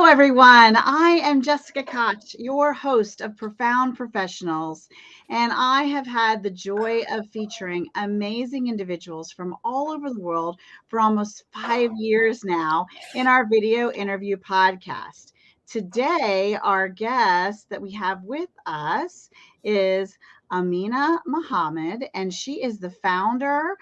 everyone. I am Jessica Koch, your host of Profound Professionals, and I have had the joy of featuring amazing individuals from all over the world for almost 5 years now in our video interview podcast. Today, our guest that we have with us is Amina Mohamed, and she is the founder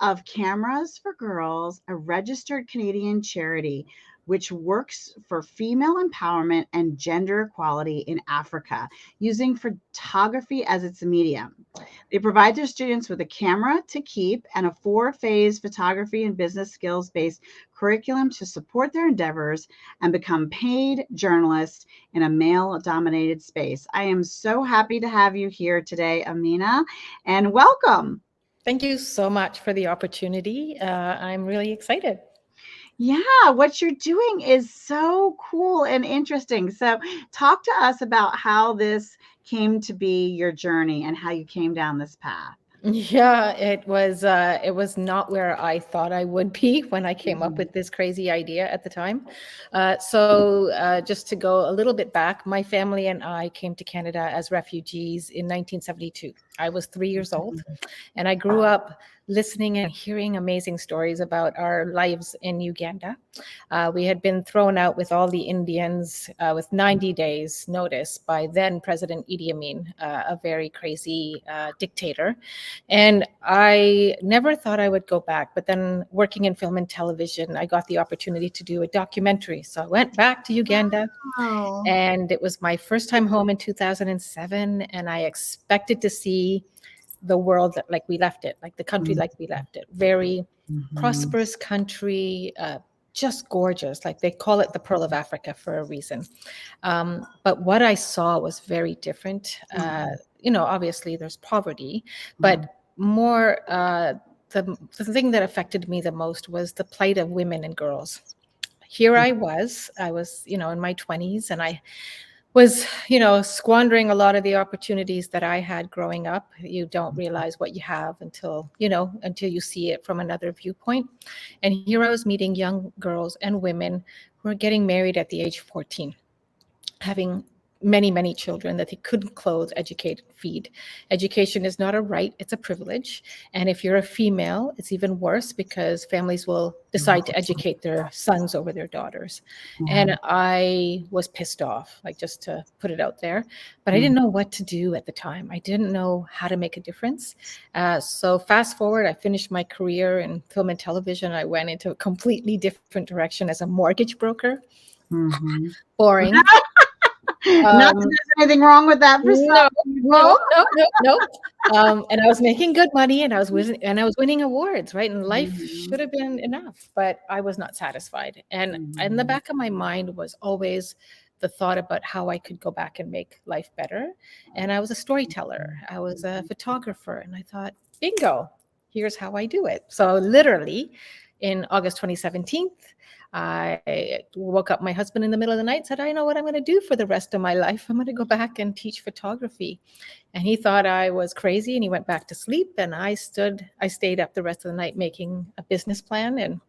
of Cameras for Girls, a registered Canadian charity which works for female empowerment and gender equality in Africa, using photography as its medium. They provide their students with a camera to keep and a 4-phase photography and business skills-based curriculum to support their endeavors and become paid journalists in a male-dominated space. I am so happy to have you here today, Amina, and welcome. Thank you so much for the opportunity. I'm really excited. Yeah, what you're doing is so cool and interesting. So, talk to us about how this came to be your journey and how you came down this path. Yeah, it was not where I thought I would be when I came up Mhm. with this crazy idea at the time. So just to go a little bit back, my family and I came to Canada as refugees in 1972. I was 3 years old, and I grew up listening and hearing amazing stories about our lives in Uganda. We had been thrown out with all the Indians with 90 days notice by then President Idi Amin, a very crazy dictator. And I never thought I would go back. But then working in film and television, I got the opportunity to do a documentary. So I went back to Uganda, Oh. and it was my first time home in 2007. And I expected to see the world like we left it, like the country like we left it. Very Mhm. prosperous country, just gorgeous. Like they call it the Pearl of Africa for a reason. But what I saw was very different. Obviously there's poverty, but more the thing that affected me the most was the plight of women and girls. Here I was, in my 20s, and I was, squandering a lot of the opportunities that I had growing up. You don't realize what you have until you see it from another viewpoint. And here I was meeting young girls and women who were getting married at the age of 14, having many, many children that they couldn't clothe, educate, feed. Education is not a right, it's a privilege. And if you're a female, it's even worse because families will decide to educate their sons over their daughters. And I was pissed off, like just to put it out there. But I didn't know what to do at the time. I didn't know how to make a difference. So fast forward, I finished my career in film and television. I went into a completely different direction as a mortgage broker. Mhm. Boring. Not that Um, there's anything wrong with that for some no, no, people. no, no, no. And I was making good money, and I was winning awards, right? And life Mhm. should have been enough, but I was not satisfied. And in the Mhm. back of my mind was always the thought about how I could go back and make life better. And I was a storyteller, I was a photographer, and I thought, bingo, here's how I do it. So literally, in August 2017, I woke up my husband in the middle of the night, said, I know what I'm going to do for the rest of my life. I'm going to go back and teach photography. And he thought I was crazy, and he went back to sleep. And I stayed up the rest of the night making a business plan. And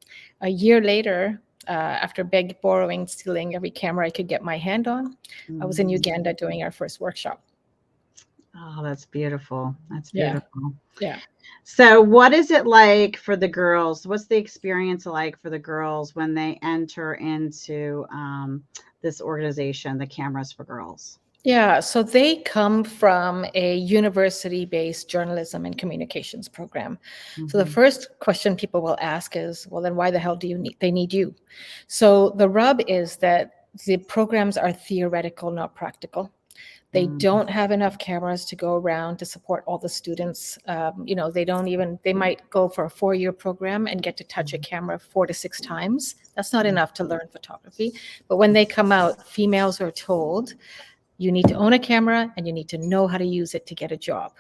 a year later, after borrowing, stealing every camera I could get my hand on, I was in Mhm. Uganda doing our first workshop. Oh, that's beautiful. That's Yeah. beautiful. Yeah. So, what is it like for the girls? What's the experience like for the girls when they enter into this organization, the Cameras for Girls? Yeah, so they come from a university-based journalism and communications program. So the Mhm. first question people will ask is, well, then why the hell do they need you? So the rub is that the programs are theoretical, not practical. They Mhm. don't have enough cameras to go around to support all the students. They might go for a 4-year program and get to touch a camera 4 to 6 times. That's not enough to learn photography. But when they come out, females are told, you need to own a camera and you need to know how to use it to get a job.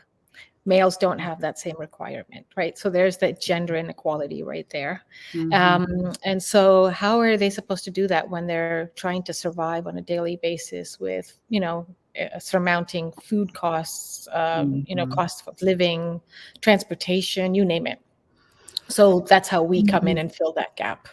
Males don't have that same requirement, right? So there's that gender inequality right there. Mhm. And so how are they supposed to do that when they're trying to survive on a daily basis with, surmounting food costs, Mhm. cost of living, transportation, you name it. So that's how we come in Mhm. and fill that gap.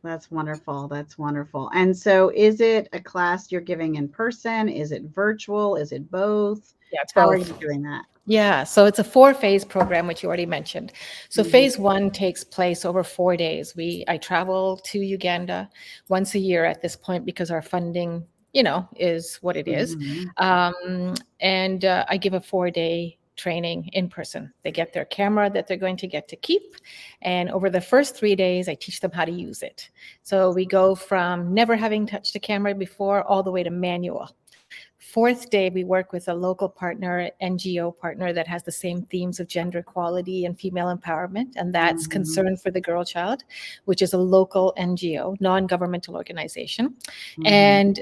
That's wonderful. That's wonderful. And so is it a class you're giving in person? Is it virtual? Is it both? Yeah, it's How are you both. doing that? Yeah, so it's a four-phase program, which you already mentioned. So Mhm, phase one takes place over 4 days. I travel to Uganda once a year at this point because our funding, is what it is. mhm, And I give a 4-day training in person. They get their camera that they're going to get to keep. And over the first 3 days, I teach them how to use it. So we go from never having touched a camera before all the way to manual. Fourth day, we work with a local partner, NGO partner that has the same themes of gender equality and female empowerment, and that's mhm, Concern for the Girl Child, which is a local NGO, non-governmental organization. mhm, And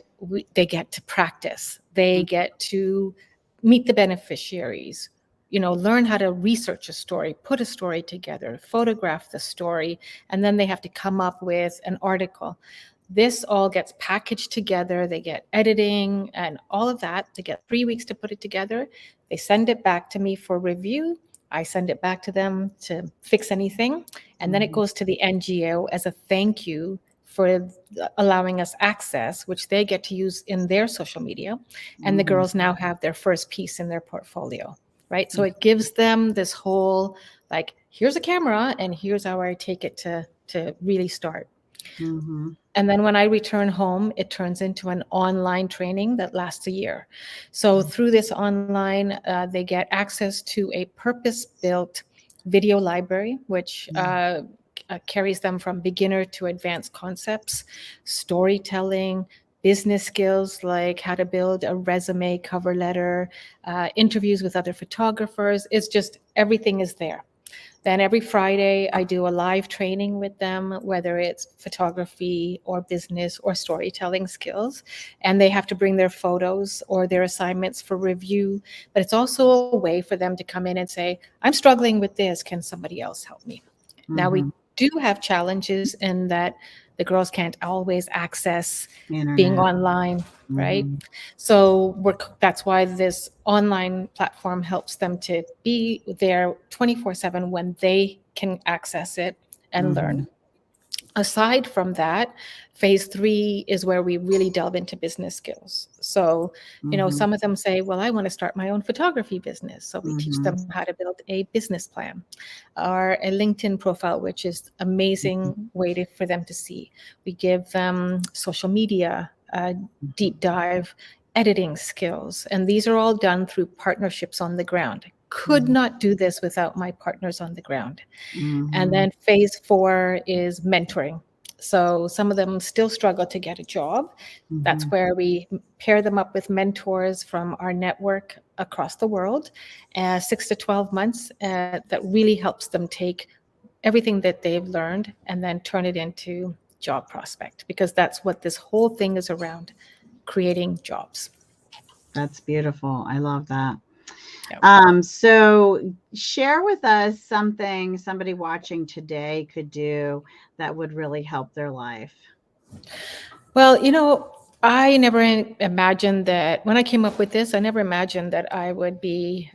they get to practice. They get to meet the beneficiaries, learn how to research a story, put a story together, photograph the story, and then they have to come up with an article. This all gets packaged together. They get editing and all of that. They get 3 weeks to put it together. They send it back to me for review. I send it back to them to fix anything. And then it mhm, goes to the NGO as a thank you for allowing us access, which they get to use in their social media. And the mhm, girls now have their first piece in their portfolio, right? So it gives them this whole, like, here's a camera and here's how I take it to really start. mhm, And then when I return home, it turns into an online training that lasts a year. So through this online, they get access to a purpose-built video library, which carries them from beginner to advanced concepts, storytelling, business skills like how to build a resume, cover letter, interviews with other photographers. It's just everything is there. Then every Friday, I do a live training with them, whether it's photography or business or storytelling skills. And they have to bring their photos or their assignments for review. But it's also a way for them to come in and say, I'm struggling with this. Can somebody else help me? Now, we mhm. do have challenges in that the girls can't always access being Internet. online, right? Mhm, So that's why this online platform helps them to be there 24/7 when they can access it and learn. mhm, Aside from that, phase three is where we really delve into business skills. So, mhm, some of them say, well, I want to start my own photography business. So we teach mhm, them how to build a business plan or a LinkedIn profile, which is mhm, amazing way for them to see. We give them social media, mhm, deep dive, editing skills. And these are all done through partnerships on the ground. I could mhm, not do this without my partners on the ground. And mhm, then phase four is mentoring. So some of them still struggle to get a job. That's mhm. where we pair them up with mentors from our network across the world, 6 to 12 months, that really helps them take everything that they've learned and then turn it into job prospect, because that's what this whole thing is around, creating jobs. That's beautiful. I love that. Yeah. So share with us something somebody watching today could do that would really help their life. Well, I never imagined that when I came up with this, I never imagined that I would be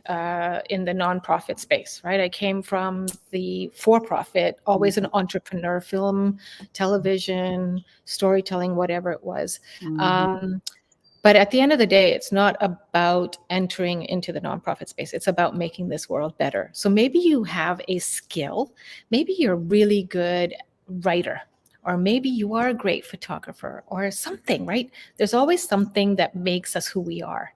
in the nonprofit space, right? I came from the for profit, always an Mhm, entrepreneur, film, television, storytelling, whatever it was. mhm, Um, but at the end of the day, it's not about entering into the nonprofit space. It's about making this world better. So maybe you have a skill, maybe you're a really good writer, or maybe you are a great photographer or something, right? There's always something that makes us who we are.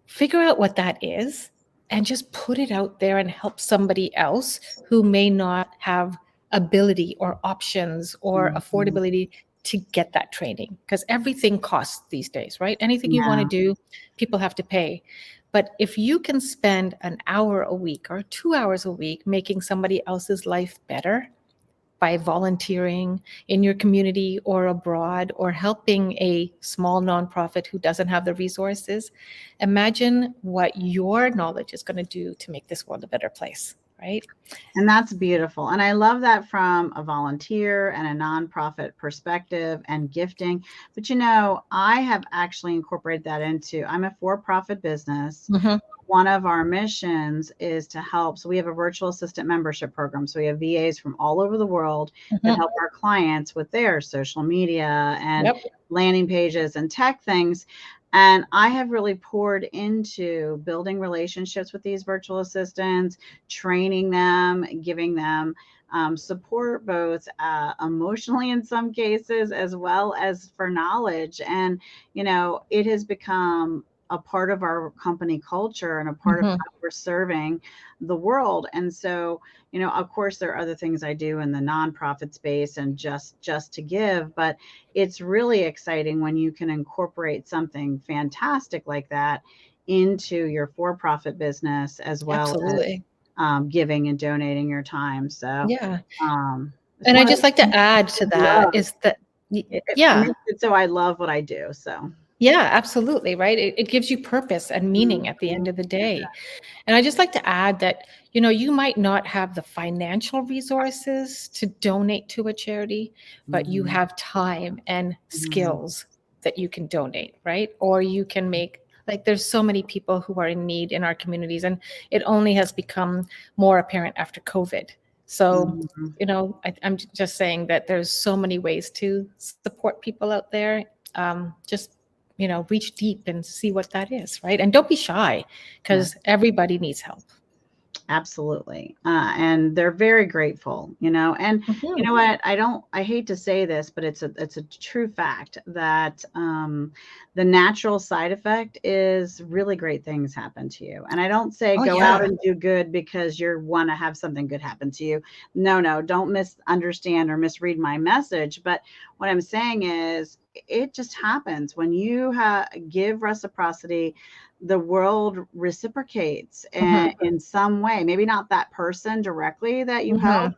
Figure out what that is and just put it out there and help somebody else who may not have ability or options or mhm. affordability to get that training, because everything costs these days, right? Anything you want to Yeah, do, people have to pay. But if you can spend an hour a week or 2 hours a week making somebody else's life better, by volunteering in your community or abroad or helping a small nonprofit who doesn't have the resources, imagine what your knowledge is going to do to make this world a better place, right? and that's beautiful. And I love that from a volunteer and a nonprofit perspective and gifting. But I have actually incorporated that into I'm a for-profit business. Mm-hmm. one of our missions is to help. So we have a virtual assistant membership program. So we have VAs from all over the world that help our clients with their social media and Yep. landing pages and tech things. And I have really poured into building relationships with these virtual assistants, training them, giving them support, both emotionally in some cases, as well as for knowledge. And, it has become a part of our company culture and a part of Hmm. how we're serving the world. And so, of course, there are other things I do in the nonprofit space and just to give, but it's really exciting when you can incorporate something fantastic like that into your for-profit business, as well as Absolutely. giving and donating your time. So Yeah. it's And I one of just like the to things add to I love. that is that, It yeah, makes it so I love what I do. So yeah, absolutely, right? It gives you purpose and meaning at the mhm, end of the day. And I just like to add that, you might not have the financial resources to donate to a charity, but you mhm, have time and mhm, skills that you can donate, right? Or you can make, like, there's so many people who are in need in our communities, and it only has become more apparent after COVID. So, mhm. I'm just saying that there's so many ways to support people out there. Just reach deep and see what that is, right? And don't be shy, Yeah. because everybody needs help. Absolutely. And they're very grateful. And you Mhm. know what? I hate to say this, but it's a true fact that the natural side effect is really great things happen to you. And I don't say Oh, go out yeah. and do good because you want to have something good happen to you. No, no, don't misunderstand or misread my message. But what I'm saying is it just happens when you give reciprocity. The world reciprocates Mhm. in some way. Maybe not that person directly that you help, Mhm.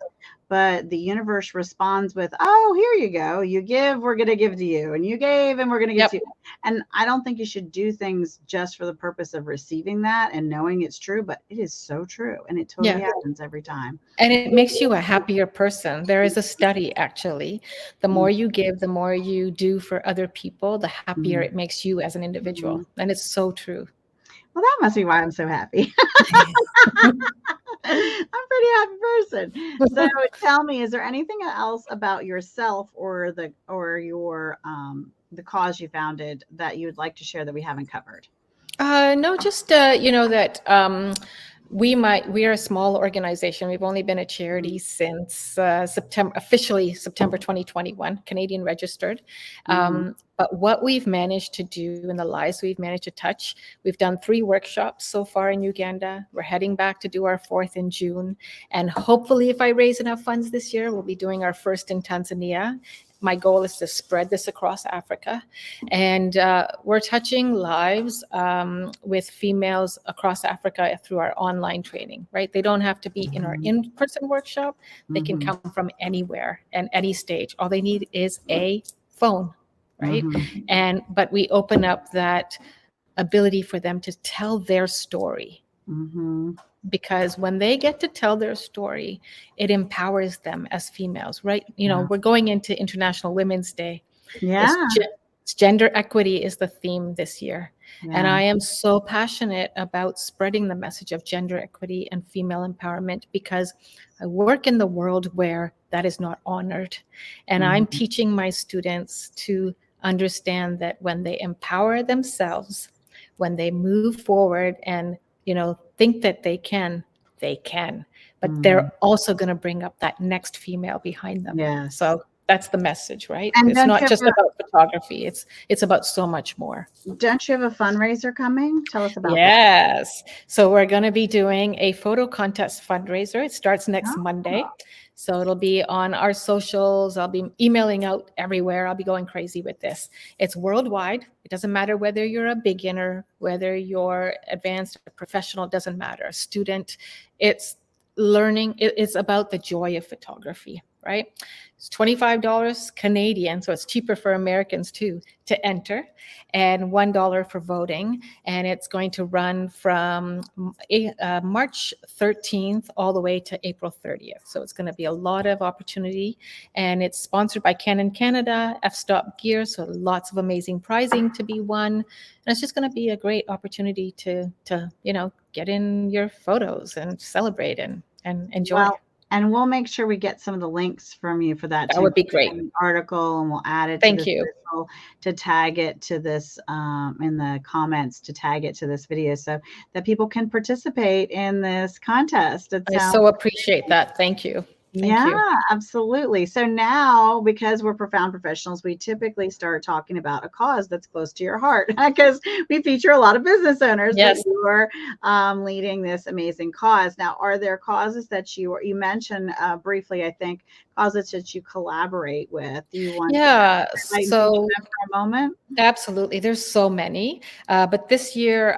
but the universe responds with, "Oh, here you go. You give, we're going to give to you. And you gave, and we're going to give to Yep. you." And I don't think you should do things just for the purpose of receiving that and knowing it's true, but it is so true. And it totally Yeah. happens every time. And it makes you a happier person. There is a study, actually. The more you give, the more you do for other people, the happier Mhm. it makes you as an individual. Mhm. And it's so true. Well, that must be why I'm so happy. I'm a pretty happy person. So tell me, is there anything else about yourself or the cause you founded that you would like to share that we haven't covered? No, just that we are a small organization. We've only been a charity since September 2021, Canadian registered. Mm-hmm. But what we've managed to do in the lives we've managed to touch, we've done 3 workshops so far in Uganda. We're heading back to do our 4th in June, and hopefully, if I raise enough funds this year, we'll be doing our first in Tanzania. My goal is to spread this across Africa. And we're touching lives with females across Africa through our online training, right? They don't have to be in our Mm-hmm. in-person workshop. They can Mm-hmm. come from anywhere and any stage. All they need is a phone, right? Mm-hmm. But we open up that ability for them to tell their story, Mm-hmm. because when they get to tell their story, it empowers them as females, right? Yeah. We're going into International Women's Day. It's Yeah. gender equity is the theme this year. And Yeah. I am so passionate about spreading the message of gender equity and female empowerment, because I work in the world where that is not honored. And I'm Mm-hmm. teaching my students to understand that when they empower themselves, when they move forward and, think that they can. But Mm-hmm. they're also going to bring up that next female behind them. Yes. So that's the message, right? And It's not just about photography. It's about so much more. don't you have a fundraiser coming? Tell us about that. Yes. So we're going to be doing a photo contest fundraiser. It starts next Monday. Oh. So it'll be on our socials. I'll be emailing out everywhere. I'll be going crazy with this. It's worldwide. It doesn't matter whether you're a beginner, whether you're advanced or professional, it doesn't matter. Student, it's learning. It's about the joy of photography, right? It's $25 Canadian, so it's cheaper for Americans too to enter, and $1 for voting. And it's going to run from March 13th all the way to April 30th. So it's going to be a lot of opportunity, and it's sponsored by Canon Canada, F-Stop Gear, so lots of amazing prizing to be won. And it's just going to be a great opportunity to get in your photos and celebrate and enjoy. Well, and we'll make sure we get some of the links from you for that That to would be include great. in the article, and we'll add it to Thank this you. visual, to tag it to this in the comments, to tag it to this video so that people can participate in this contest. It I sounds so appreciate that. Thank you. Thank Yeah, you. absolutely. So now, because we're profound professionals, we typically start talking about a cause that's close to your heart, because we feature a lot of business owners, but Yes. you are leading this amazing cause. Now, are there causes that you mentioned briefly, I think, causes that you collaborate with? Do you want to Yeah. highlight and feature So them for a moment? absolutely. There's so many. But this year,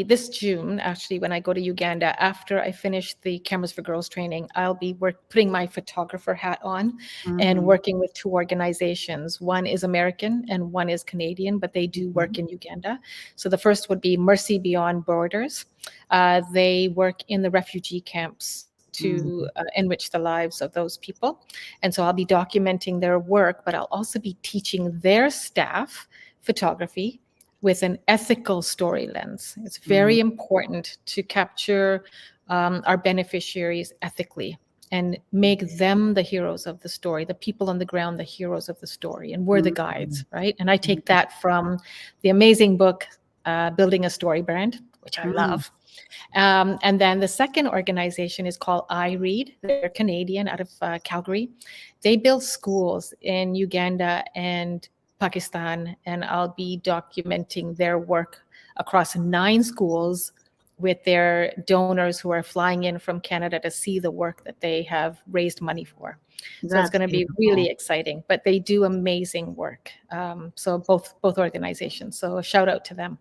this June, actually, when I go to Uganda, after I finish the Cameras for Girls training, I'll be putting my photographer hat on and Mm-hmm. working with two organizations. One is American and one is Canadian, but they do work in Uganda. So the first would be Mercy Beyond Borders. They work in the refugee camps to enrich the lives of those people. And so I'll be documenting their work, but I'll also be teaching their staff photography with an ethical story lens. It's Mm-hmm. very important to capture our beneficiaries ethically and make them the heroes of the story, the people on the ground, the heroes of the story, and we're the guides, right? And I take that from the amazing book, Building a Story Brand, which I Mm-hmm. love. And then the second organization is called I Read. They're Canadian, out of Calgary. They build schools in Uganda and Pakistan, and I'll be documenting their work across 9 schools with their donors who are flying in from Canada to see the work that they have raised money for. So it's That's going to be beautiful. really exciting, but they do amazing work. So both organizations. So a shout out to them.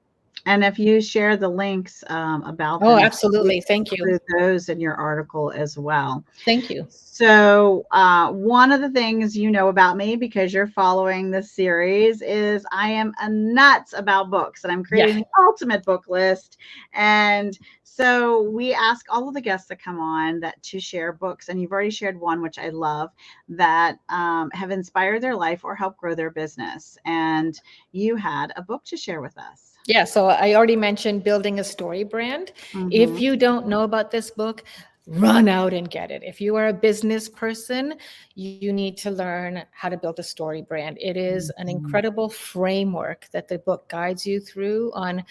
And if you share the links about Oh, them, please absolutely. Thank you. include those in your article as well. Thank you. So, one of the things you know about me, because you're following this series, is I am a nuts about books, and I'm creating Yeah. the ultimate book list. And so we ask all of the guests that come on that to share books, and you've already shared one, which I love, that have inspired their life or helped grow their business. And you had a book to share with us. Yeah, so I already mentioned Building a Story Brand. If Mm-hmm. you don't know about this book, run out and get it. If you are a business person, you need to learn how to build a story brand. It is an Mm-hmm. incredible framework that the book guides you through on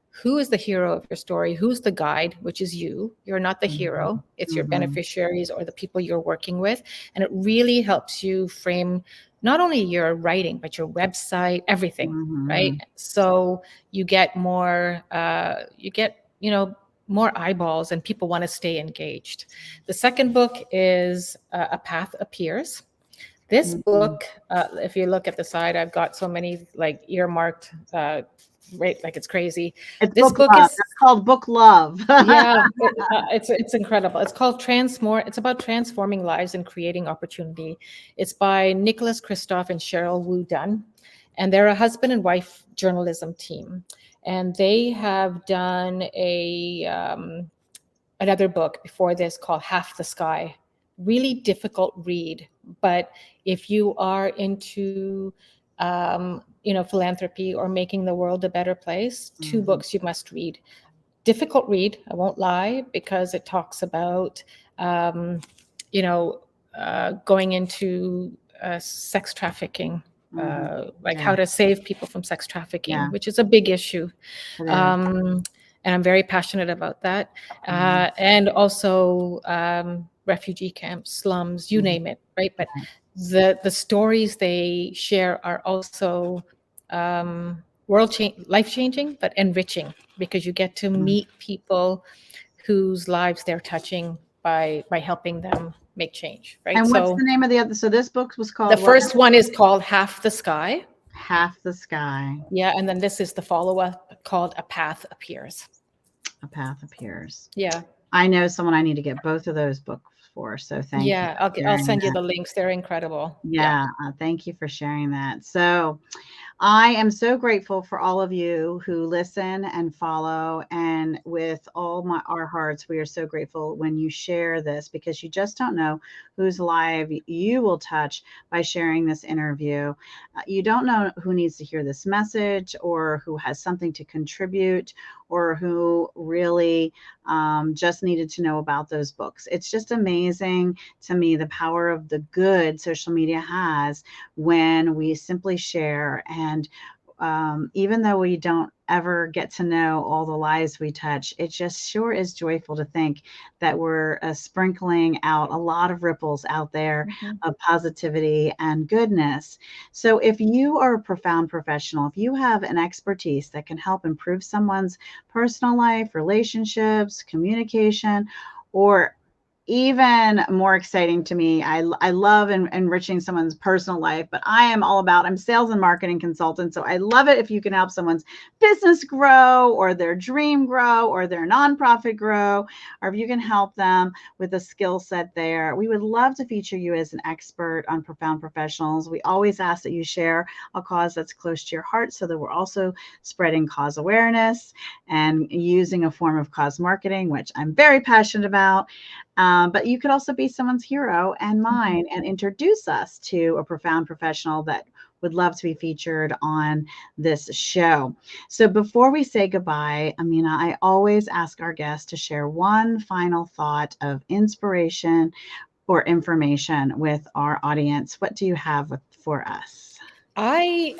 who is the hero of your story, who's the guide, which is you. You're not the hero, it's your Mm-hmm. beneficiaries or the people you're working with. And it really helps you frame not only your writing, but your website, everything, right? Mm-hmm. So you get more, more eyeballs, and people want to stay engaged. The second book is A Path Appears. This Mm-hmm. book, if you look at the side, I've got so many like earmarked, right, like it's crazy. It's This book book love. is, That's called book love. yeah, it's incredible. It's called Transform. It's about transforming lives and creating opportunity. It's by Nicholas Kristof and Cheryl Wu Dunn, and they're a husband and wife journalism team, and they have done another book before this called Half the Sky. Really difficult read, but if you are into philanthropy or making the world a better place, 2 Mhm. books you must read. Difficult read, I won't lie, because it talks about um, going into sex trafficking, Mhm. like Yeah, how to save people from sex trafficking, yeah, which is a big issue. it is. And I'm very passionate about that. Mhm. And also refugee camps, slums, you Mhm. name it, right? But Right. the stories they share are also life changing, but enriching, because you get to Mhm. meet people whose lives they're touching by helping them make change, right? And what's So the name of the other? So this book was the called what? first one is called Half the Sky. Half the Sky. Yeah, and then this is the follow-up called A Path Appears. A Path Appears. Yeah. I know someone I need to get both of those books for. So thank you Yeah, for I'll sharing send you that. the links. They're incredible. Yeah. Yeah, thank you for sharing that. So, I am so grateful for all of you who listen and follow. And with all our hearts, we are so grateful when you share this, because you just don't know whose life you will touch by sharing this interview. You don't know who needs to hear this message, or who has something to contribute, or who really just needed to know about those books. It's just amazing to me the power of the good social media has when we simply share. And even though we don't ever get to know all the lives we touch, it just sure is joyful to think that we're sprinkling out a lot of ripples out there Mhm. of positivity and goodness. So, if you are a profound professional, if you have an expertise that can help improve someone's personal life, relationships, communication, or even more exciting to me, I love enriching someone's personal life, but I'm sales and marketing consultant. So I love it if you can help someone's business grow, or their dream grow, or their nonprofit grow, or if you can help them with a skill set there. We would love to feature you as an expert on Profound Professionals. We always ask that you share a cause that's close to your heart, so that we're also spreading cause awareness and using a form of cause marketing, which I'm very passionate about. But you could also be someone's hero and Mhm. mine, and introduce us to a profound professional that would love to be featured on this show. So before we say goodbye, Amina, I always ask our guests to share one final thought of inspiration or information with our audience. What do you have for us? I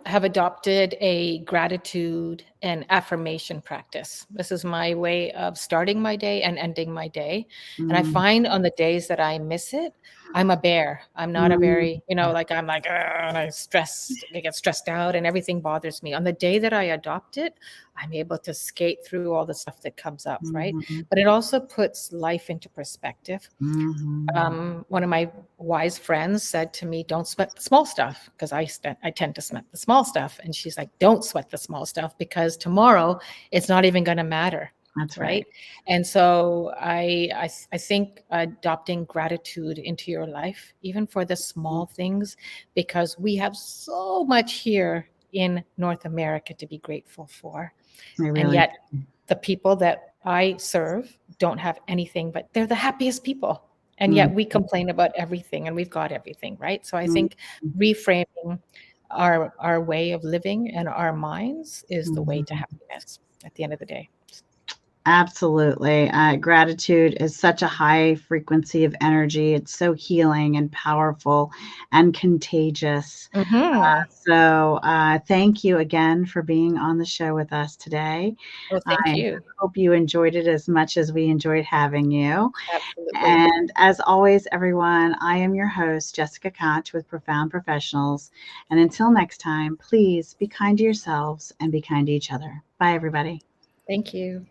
have adopted a gratitude and affirmation practice. This is my way of starting my day and ending my day. And I Mm, find on the days that I miss it, I'm a bear. I'm not a mm, very, like, I'm like, "Ugh," and I get stressed out and everything bothers me. On the day that I adopt it, I'm able to skate through all the stuff that comes up, right? mhm, But it also puts life into perspective. mhm, One of my wise friends said to me, "Don't sweat the small stuff," because I tend to sweat the small stuff, and she's like, "Don't sweat the small stuff, because tomorrow it's not even going to matter." That's right. Right. And so I think adopting gratitude into your life, even for the small things, because we have so much here in North America to be grateful for. I And really yet the people that I serve don't have anything, but they're the happiest people. And do. yet we complain about everything and we've got everything, right? So I Mm, think reframing our way of living and our minds is the way to mhm. happiness at the end of the day. Absolutely. Gratitude is such a high frequency of energy. It's so healing and powerful and contagious. Hmm. Thank you again for being on the show with us today. Well, thank I you. hope you enjoyed it as much as we enjoyed having you. Absolutely. And as always, everyone, I am your host, Jessica Koch with Profound Professionals. And until next time, please be kind to yourselves and be kind to each other. Bye, everybody. Thank you.